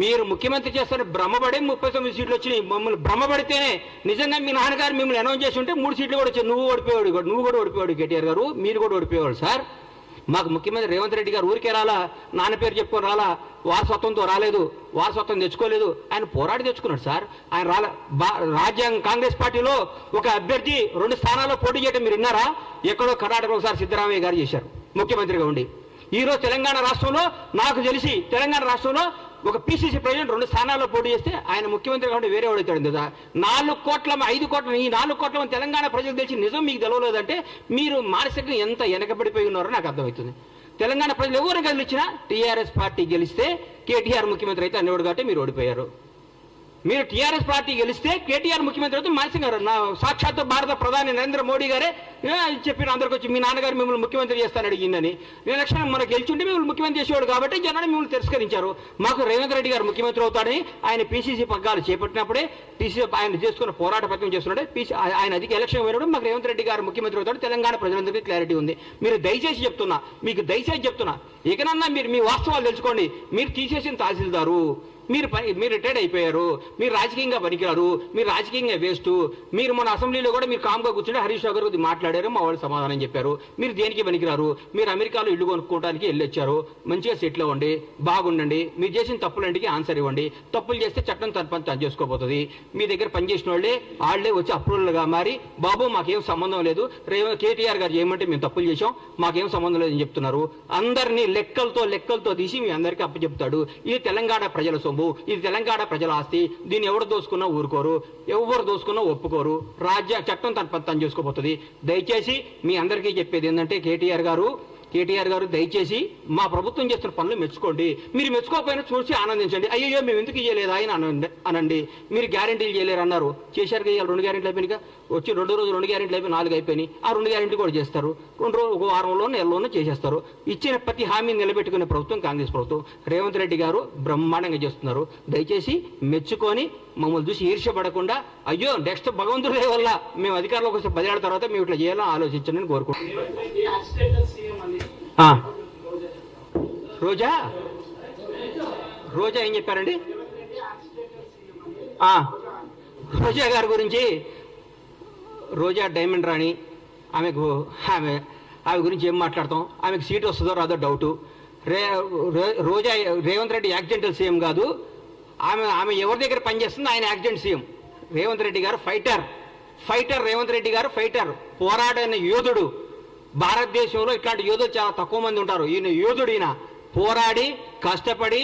మీరు ముఖ్యమంత్రి చేస్తారని భ్రమపడి 39 సీట్లు వచ్చినాయి. మమ్మల్ని భ్రమపడితేనే నిజంగా మీ నాన్నగారు మిమ్మల్ని అనౌన్స్ చేసి ఉంటే 3 సీట్లు కూడా వచ్చాయి. నువ్వు కూడా ఓడిపోయాడు కేటీఆర్ గారు, మీరు కూడా ఓడిపోయేవాడు సార్. మాకు ముఖ్యమంత్రి రేవంత్ రెడ్డి గారు ఊరికే రాలా, నాన్న పేరు చెప్పుకొని రాలా, వారసత్వంతో రాలేదు, వారసత్వం తెచ్చుకోలేదు, ఆయన పోరాడి తెచ్చుకున్నాడు సార్. ఆయన రాజ్యాంగ కాంగ్రెస్ పార్టీలో ఒక అభ్యర్థి 2 స్థానాల్లో పోటీ చేయడం మీరు విన్నారా? ఎక్కడో కర్ణాటకలో ఒకసారి సిద్ధరామయ్య గారు చేశారు ముఖ్యమంత్రిగా ఉండి. ఈరోజు తెలంగాణ రాష్ట్రంలో నాకు తెలిసి తెలంగాణ రాష్ట్రంలో ఒక పిసిసి ప్రెసిడెంట్ 2 స్థానాల్లో పోటీ చేస్తే ఆయన ముఖ్యమంత్రి కాబట్టి వేరే వాడవుతాడు కదా. 5 కోట్ల ఈ 4 కోట్ల మంది తెలంగాణ ప్రజలకు తెలిసి నిజం మీకు తెలవలేదంటే మీరు మానసికంగా ఎంత వెనకబడిపోయి ఉన్నారో నాకు అర్థమవుతుంది. తెలంగాణ ప్రజలు ఎవరు గెలిచినా టీఆర్ఎస్ పార్టీ గెలిస్తే కేటీఆర్ ముఖ్యమంత్రి అయితే అనేవాడు కాబట్టి మీరు ఓడిపోయారు. మీరు టీఆర్ఎస్ పార్టీ గెలిస్తే కేటీఆర్ ముఖ్యమంత్రి అయితే మానసికంగా సాక్షాత్తు భారత ప్రధాని నరేంద్ర మోడీ గారే చెప్పిన అందరికి వచ్చి మీ నాన్నగారు మిమ్మల్ని ముఖ్యమంత్రి చేస్తాను అడిగిందని. ఎలక్షన్ మనకు గెలిచుంటే మిమ్మల్ని ముఖ్యమంత్రి చేసేవాడు కాబట్టి జనాలు మిమ్మల్ని తిరస్కరించారు. మాకు రేవంత్ రెడ్డి గారు ముఖ్యమంత్రి అవుతాడని ఆయన పీసీసీ పగ్గాలు చేపట్టినప్పుడే పీసీసీ ఆయన చేసుకున్న పోరాట పత్రం చేస్తున్నాడే ఆయన అధిక ఎలక్షన్ పోయినప్పుడు మాకు రేవంత్ రెడ్డి గారు ముఖ్యమంత్రి అవుతాడు తెలంగాణ ప్రజలందరికీ క్లారిటీ ఉంది. మీరు దయచేసి చెప్తున్నా ఇకనన్నా మీరు మీ వాస్తవాలు తెలుసుకోండి. మీరు తీసేసిన తహసీల్దారు, మీరు రిటైర్డ్ అయిపోయారు, మీరు రాజకీయంగా పనికిరారు, మీరు రాజకీయంగా వేస్ట్. మీరు మన అసెంబ్లీలో కూడా మీరు కామ్గా కూర్చుంటే హరీష్ రావు గారు మాట్లాడారు, మా వాళ్ళు సమాధానం చెప్పారు. మీరు దేనికి పనికిరారు, మీరు అమెరికాలో ఇల్లు కొనుక్కోవడానికి వెళ్ళొచ్చారు, మంచిగా సెటిల్ అవ్వండి, బాగుండండి, మీరు చేసిన తప్పులంటికి ఆన్సర్ ఇవ్వండి. తప్పులు చేస్తే చట్టం తన పని చేసుకోబోతుంది. మీ దగ్గర పనిచేసిన వాళ్ళే వచ్చి అప్రూవల్గా మారి బాబు మాకేం సంబంధం లేదు, కేటీఆర్ గారు చేయమంటే మేము తప్పులు చేసాం, మాకేం సంబంధం లేదని చెప్తున్నారు. అందరినీ లెక్కలతో తీసి మీ అందరికీ అప్పచెప్తాడు. ఇది తెలంగాణ ప్రజల సొమ్ము, ఇది తెలంగాణ ప్రజల ఆస్తి, దీన్ని ఎవరు దోసుకున్నా ఊరుకోరు, ఎవరు దోసుకున్నా ఒప్పుకోరు. చట్టం తను చేసుకోబోతుంది. దయచేసి మీ అందరికీ చెప్పేది ఏంటంటే కేటీఆర్ గారు దయచేసి మా ప్రభుత్వం చేస్తున్న పనులు మెచ్చుకోండి. మీరు మెచ్చుకోకపోయినా చూసి ఆనందించండి. అయ్యో మేము ఎందుకు చేయలేదా అని అనండి. మీరు గ్యారెంటీలు చేయలేరు అన్నారు, చేశారు కదా. 2 గ్యారెంటీలు అయిపోయినాయి, వచ్చి 2 రోజులు 2 గ్యారెంటీలు అయిపోయి 4 అయిపోయినాయి. ఆ 2 గ్యారెంటీ కూడా చేస్తారు. 2 రోజులు, 1 వారంలో నెలలోనూ చేసేస్తారు. ఇచ్చిన ప్రతి హామీని నిలబెట్టుకునే ప్రభుత్వం కాంగ్రెస్ ప్రభుత్వం. రేవంత్ రెడ్డి గారు బ్రహ్మాండంగా చేస్తున్నారు. దయచేసి మెచ్చుకొని మమ్మల్ని చూసి ఈర్ష్యపడకుండా అయ్యో నెక్స్ట్ భగవంతుడి వల్ల మేము అధికారంలోకి వస్తే 10 ఏళ్ల తర్వాత మేము ఇట్లా చేయాలని ఆలోచించండి అని కోరుకుంటున్నాను. రోజా ఏం చెప్పారండి? రోజా గారి గురించి, రోజా డైమండ్ రాణి, ఆమె గురించి ఏం మాట్లాడతాం? ఆమెకు సీట్ వస్తుందో రాదో డౌటు. రోజా రేవంత్ రెడ్డి యాక్సిడెంటల్ సీఎం కాదు, ఆమె ఎవరి దగ్గర పనిచేస్తుంది? ఆయన యాక్సిడెంట్ సీఎం. రేవంత్ రెడ్డి గారు ఫైటర్ రేవంత్ రెడ్డి గారు ఫైటర్, పోరాడిన యోధుడు. భారతదేశంలో ఇట్లాంటి యోధులు చాలా తక్కువ మంది ఉంటారు. ఈయన యోధుడు, ఈయన పోరాడి కష్టపడి